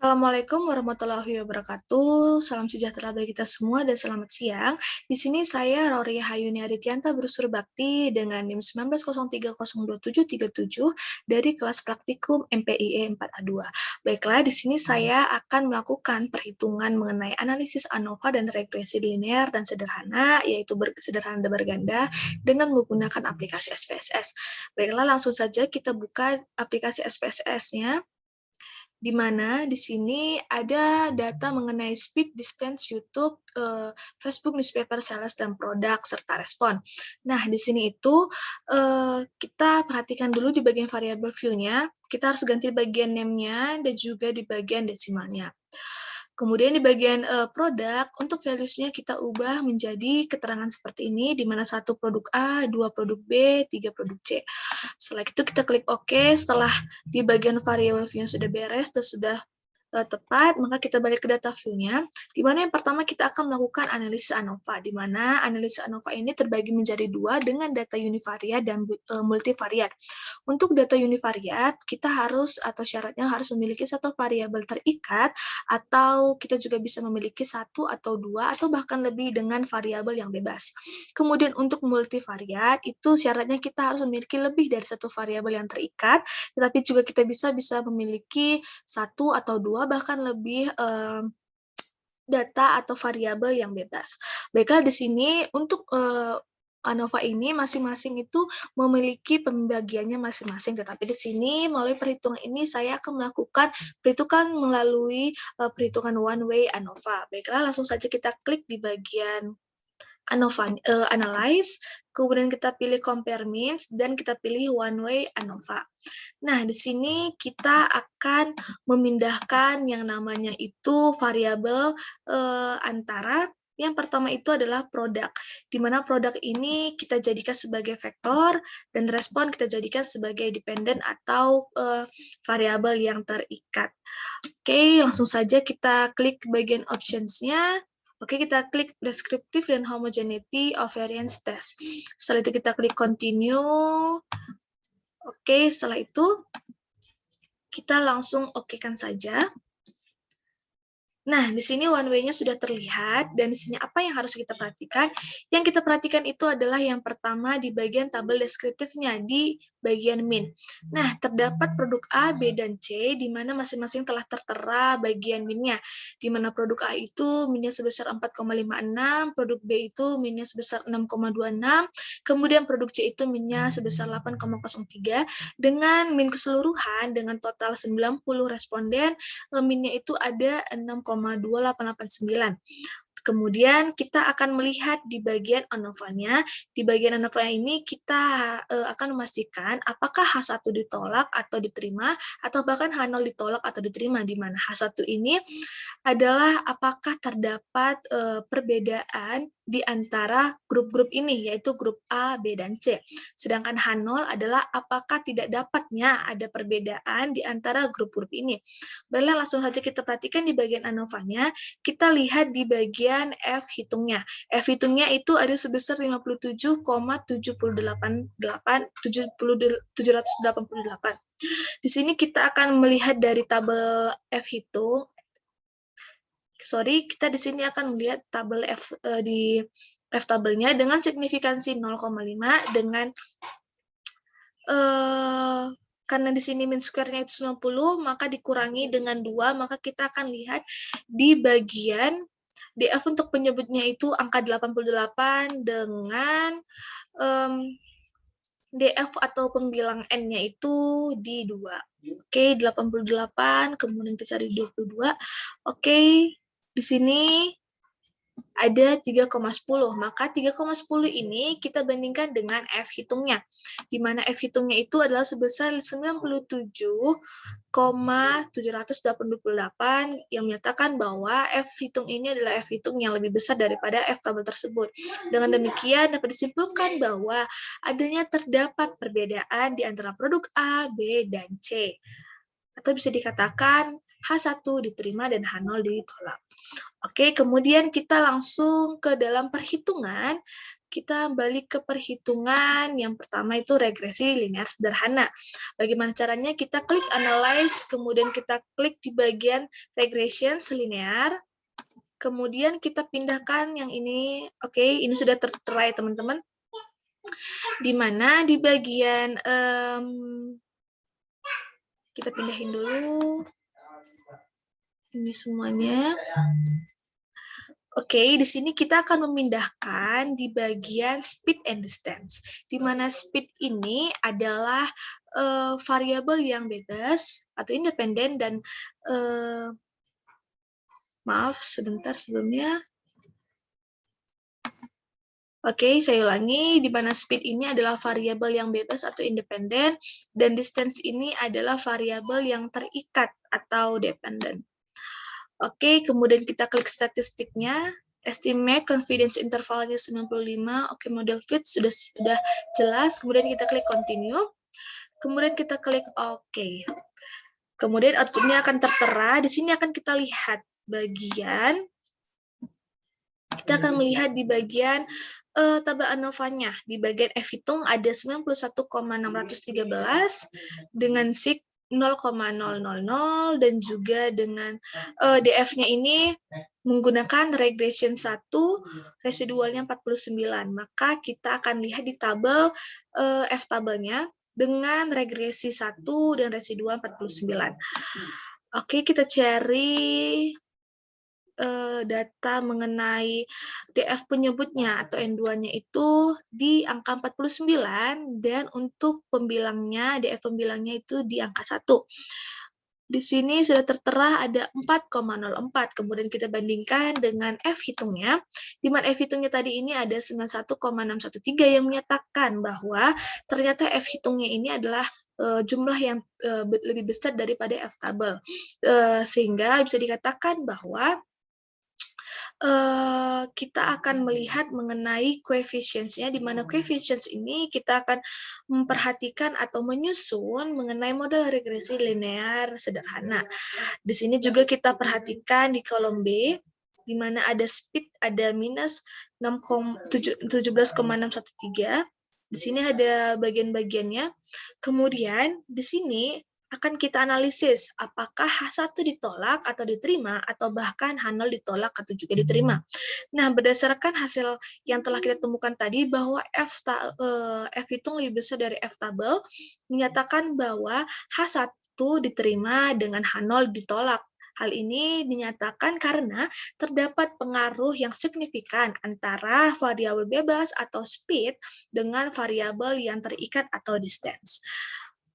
Assalamualaikum warahmatullahi wabarakatuh. Salam sejahtera bagi kita semua dan selamat siang. Di sini saya Roria Hayuni Adityanto berunsur bakti dengan NIM 1903027737 dari kelas praktikum MPIE 4A2. Baiklah, di sini saya akan melakukan perhitungan mengenai analisis ANOVA dan regresi linear dan sederhana, yaitu sederhana dan berganda dengan menggunakan aplikasi SPSS. Baiklah, langsung saja kita buka aplikasi SPSS-nya. Di mana di sini ada data mengenai speed, distance, YouTube, Facebook, newspaper, sales, dan produk, serta respon. Nah, di sini itu kita perhatikan dulu di bagian variable view-nya, kita harus ganti bagian name-nya dan juga di bagian desimalnya. Kemudian di bagian produk, untuk values-nya kita ubah menjadi keterangan seperti ini, di mana 1 produk A, 2 produk B, 3 produk C. Setelah itu kita klik OK, setelah di bagian variable view sudah beres dan sudah tepat, maka kita balik ke data view-nya, di mana yang pertama kita akan melakukan analisis ANOVA, di mana analisis ANOVA ini terbagi menjadi dua dengan data univariat dan multivariat. Untuk data univariat, kita harus atau syaratnya harus memiliki satu variabel terikat, atau kita juga bisa memiliki satu atau dua, atau bahkan lebih dengan variabel yang bebas. Kemudian untuk multivariat, itu syaratnya kita harus memiliki lebih dari satu variabel yang terikat, tetapi juga kita bisa memiliki satu atau dua bahkan lebih data atau variabel yang bebas. Baiklah, di sini untuk ANOVA ini masing-masing itu memiliki pembagiannya masing-masing, tetapi di sini melalui perhitungan ini saya akan melakukan perhitungan melalui perhitungan one way ANOVA. Baiklah, langsung saja kita klik di bagian ANOVA, analyze, kemudian kita pilih compare means, dan kita pilih one way ANOVA. Nah, di sini kita akan memindahkan yang namanya itu variabel antara yang pertama itu adalah produk, di mana produk ini kita jadikan sebagai vektor dan respon kita jadikan sebagai dependent atau variabel yang terikat. Oke, langsung saja kita klik bagian options-nya. Oke, kita klik descriptive dan homogeneity of variance test. Setelah itu kita klik continue. Oke, setelah itu kita langsung okekan saja. Nah, di sini one way-nya sudah terlihat, dan di sini apa yang harus kita perhatikan? Yang kita perhatikan itu adalah yang pertama di bagian tabel deskriptifnya, di bagian min. Nah, terdapat produk A, B, dan C, di mana masing-masing telah tertera bagian min-nya, di mana produk A itu min-nya sebesar 4,56, produk B itu min-nya sebesar 6,26, kemudian produk C itu min-nya sebesar 8,03, dengan min keseluruhan dengan total 90 responden, min-nya itu ada 6,2889. Kemudian kita akan melihat di bagian ANOVA-nya. Di bagian ANOVA ini kita akan memastikan apakah H1 ditolak atau diterima, atau bahkan H0 ditolak atau diterima, di mana H1 ini adalah apakah terdapat perbedaan di antara grup-grup ini, yaitu grup A, B, dan C. Sedangkan H0 adalah apakah tidak dapatnya ada perbedaan di antara grup-grup ini. Baiklah, langsung saja kita perhatikan di bagian ANOVA-nya, kita lihat di bagian F hitungnya. F hitungnya itu ada sebesar 57,788. Di sini kita akan melihat dari tabel F hitung, kita di sini akan melihat tabel F di F tabelnya dengan signifikansi 0,5 dengan karena di sini min square-nya itu 90, maka dikurangi dengan 2, maka kita akan lihat di bagian DF untuk penyebutnya itu angka 88 dengan DF atau pembilang N-nya itu di 2. Oke, 88, kemudian kita cari 22. Oke, di sini ada 3,10, maka 3,10 ini kita bandingkan dengan F hitungnya, di mana F hitungnya itu adalah sebesar 97,788 yang menyatakan bahwa F hitung ini adalah F hitung yang lebih besar daripada F tabel tersebut. Dengan demikian dapat disimpulkan bahwa adanya terdapat perbedaan di antara produk A, B, dan C. Atau bisa dikatakan H1 diterima dan H0 ditolak. Oke, kemudian kita langsung ke dalam perhitungan. kita balik ke perhitungan yang pertama itu regresi linear sederhana. Bagaimana caranya? Kita klik analyze, kemudian kita klik di bagian regression linear, kemudian kita pindahkan yang ini. Oke, ini sudah tertera ya teman-teman. Di mana di bagian kita pindahin dulu ini semuanya. Oke, di sini kita akan memindahkan di bagian speed and distance, di mana speed ini adalah variabel yang bebas atau independen dan maaf sebentar sebelumnya. Oke, saya ulangi, di mana speed ini adalah variabel yang bebas atau independen dan distance ini adalah variabel yang terikat atau dependen. Oke, kemudian kita klik statistiknya, estimate confidence intervalnya 95, oke, model fit sudah jelas, kemudian kita klik continue, kemudian kita klik oke. Kemudian outputnya akan tertera, di sini akan kita lihat bagian, kita akan melihat di bagian tabel ANOVA-nya, di bagian F hitung ada 91,613 dengan SIG 0,000 dan juga dengan DF-nya ini menggunakan regression 1, residualnya 49. Maka kita akan lihat di tabel F tabelnya dengan regresi 1 dan residual 49. Oke, kita cari data mengenai DF penyebutnya atau N2-nya itu di angka 49 dan untuk pembilangnya, DF pembilangnya itu di angka 1. Di sini sudah tertera ada 4,04, kemudian kita bandingkan dengan F hitungnya, di mana F hitungnya tadi ini ada 91,613 yang menyatakan bahwa ternyata F hitungnya ini adalah jumlah yang lebih besar daripada F tabel. Sehingga bisa dikatakan bahwa kita akan melihat mengenai coefficients-nya, di mana coefficients ini kita akan memperhatikan atau menyusun mengenai model regresi linear sederhana. Di sini juga kita perhatikan di kolom B, di mana ada speed, ada minus 17,613. Di sini ada bagian-bagiannya. Kemudian di sini akan kita analisis apakah H1 ditolak atau diterima atau bahkan H0 ditolak atau juga diterima. Nah, berdasarkan hasil yang telah kita temukan tadi bahwa F hitung lebih besar dari F tabel menyatakan bahwa H1 diterima dengan H0 ditolak. Hal ini dinyatakan karena terdapat pengaruh yang signifikan antara variabel bebas atau speed dengan variabel yang terikat atau distance.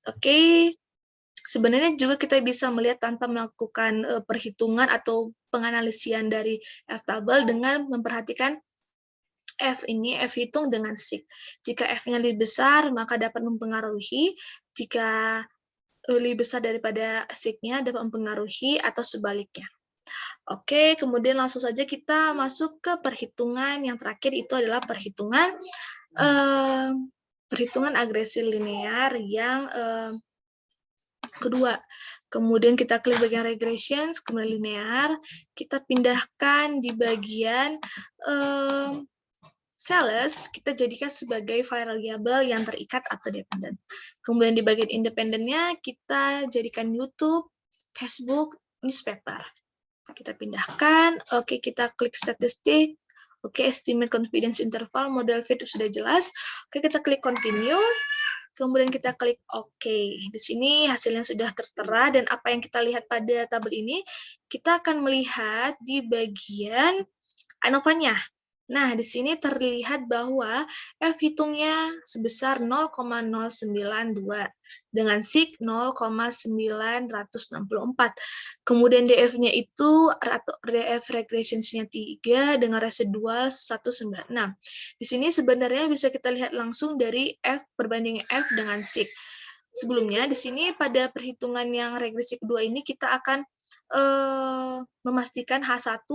Oke. Sebenarnya juga kita bisa melihat tanpa melakukan perhitungan atau penganalisian dari F tabel dengan memperhatikan F ini, F hitung dengan SIG. Jika F-nya lebih besar, maka dapat mempengaruhi. Jika lebih besar daripada SIG-nya, dapat mempengaruhi atau sebaliknya. Oke, kemudian langsung saja kita masuk ke perhitungan yang terakhir, itu adalah perhitungan agresi linear yang kedua. Kemudian kita klik bagian regressions, kemudian linear, kita pindahkan di bagian sales, kita jadikan sebagai variabel yang terikat atau dependen. Kemudian di bagian independennya, kita jadikan YouTube, Facebook, newspaper. Kita pindahkan, oke, kita klik statistik, oke, estimate confidence interval, model fit sudah jelas, oke, kita klik continue, kemudian kita klik OK. Di sini hasilnya sudah tertera, dan apa yang kita lihat pada tabel ini, kita akan melihat di bagian ANOVA-nya. Nah, di sini terlihat bahwa F hitungnya sebesar 0,092 dengan SIG 0,964. Kemudian DF-nya itu DF regressions-nya 3 dengan residual 196. Di sini sebenarnya bisa kita lihat langsung dari F perbandingan F dengan SIG. Sebelumnya di sini pada perhitungan yang regresi kedua ini kita akan memastikan H1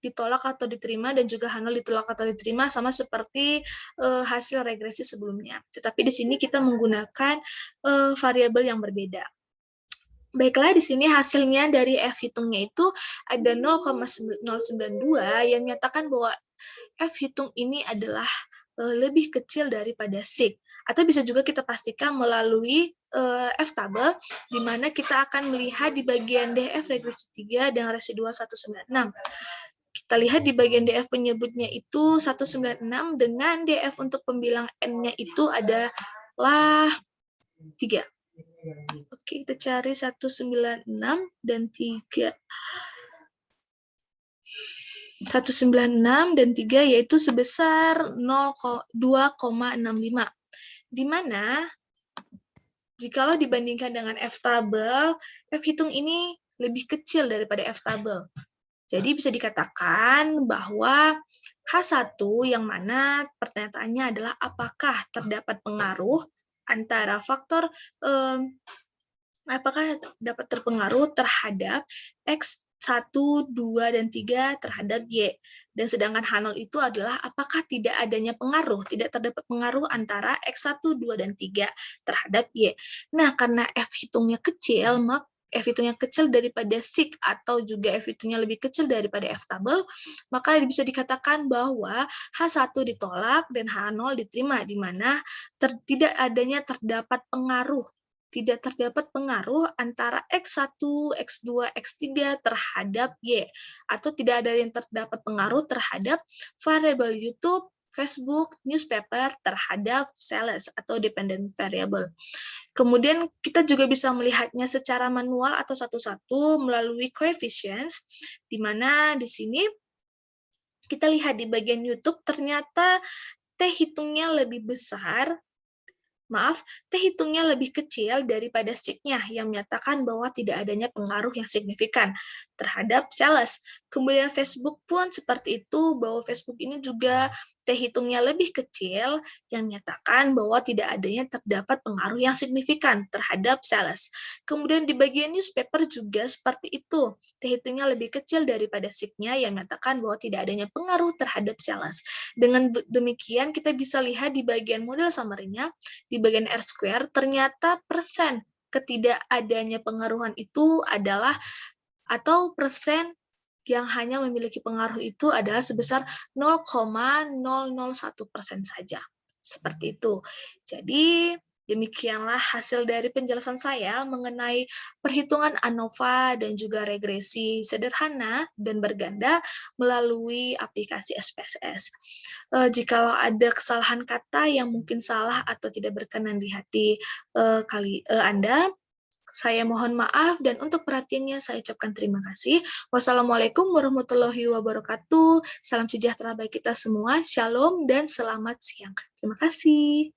ditolak atau diterima dan juga H0 ditolak atau diterima sama seperti hasil regresi sebelumnya. Tetapi di sini kita menggunakan variabel yang berbeda. Baiklah, di sini hasilnya dari F hitungnya itu ada 0,092 yang menyatakan bahwa F hitung ini adalah lebih kecil daripada sig. Atau bisa juga kita pastikan melalui F-table, di mana kita akan melihat di bagian DF regresi 3 dengan residual 196. Kita lihat di bagian DF penyebutnya itu 196 dengan DF untuk pembilang N-nya itu adalah 3. Oke, kita cari 196 dan 3. 196 dan 3 yaitu sebesar 2,65. Di mana jikalau dibandingkan dengan F-table, F hitung ini lebih kecil daripada F-table. Jadi bisa dikatakan bahwa H1 yang mana pertanyaannya adalah apakah terdapat pengaruh antara faktor apakah dapat terpengaruh terhadap X1, 2, dan 3 terhadap Y. Dan sedangkan H0 itu adalah apakah tidak adanya pengaruh, tidak terdapat pengaruh antara X1, 2, dan 3 terhadap Y. Nah, karena F hitungnya kecil, maka F hitungnya kecil daripada sig atau juga F hitungnya lebih kecil daripada F-table, maka bisa dikatakan bahwa H1 ditolak dan H0 diterima, di mana tidak adanya terdapat pengaruh, tidak terdapat pengaruh antara X1, X2, X3 terhadap Y, atau tidak ada yang terdapat pengaruh terhadap variabel YouTube, Facebook, newspaper terhadap sales atau dependent variable. Kemudian kita juga bisa melihatnya secara manual atau satu-satu melalui coefficients, di mana di sini kita lihat di bagian YouTube ternyata T hitungnya lebih besar, T hitungnya lebih kecil daripada sig-nya yang menyatakan bahwa tidak adanya pengaruh yang signifikan terhadap sales. Kemudian Facebook pun seperti itu, bahwa Facebook ini juga T hitungnya lebih kecil yang menyatakan bahwa tidak adanya terdapat pengaruh yang signifikan terhadap sales. Kemudian di bagian newspaper juga seperti itu, T hitungnya lebih kecil daripada sig-nya yang menyatakan bahwa tidak adanya pengaruh terhadap sales. Dengan demikian kita bisa lihat di bagian model summary-nya, di bagian R-square, ternyata persen ketidakadanya pengaruhan itu adalah, atau persen yang hanya memiliki pengaruh itu adalah sebesar 0,001% saja. Seperti itu. Jadi, demikianlah hasil dari penjelasan saya mengenai perhitungan ANOVA dan juga regresi sederhana dan berganda melalui aplikasi SPSS. Jikalau ada kesalahan kata yang mungkin salah atau tidak berkenan di hati Anda, saya mohon maaf dan untuk perhatiannya saya ucapkan terima kasih. Wassalamualaikum warahmatullahi wabarakatuh. Salam sejahtera bagi kita semua. Shalom dan selamat siang. Terima kasih.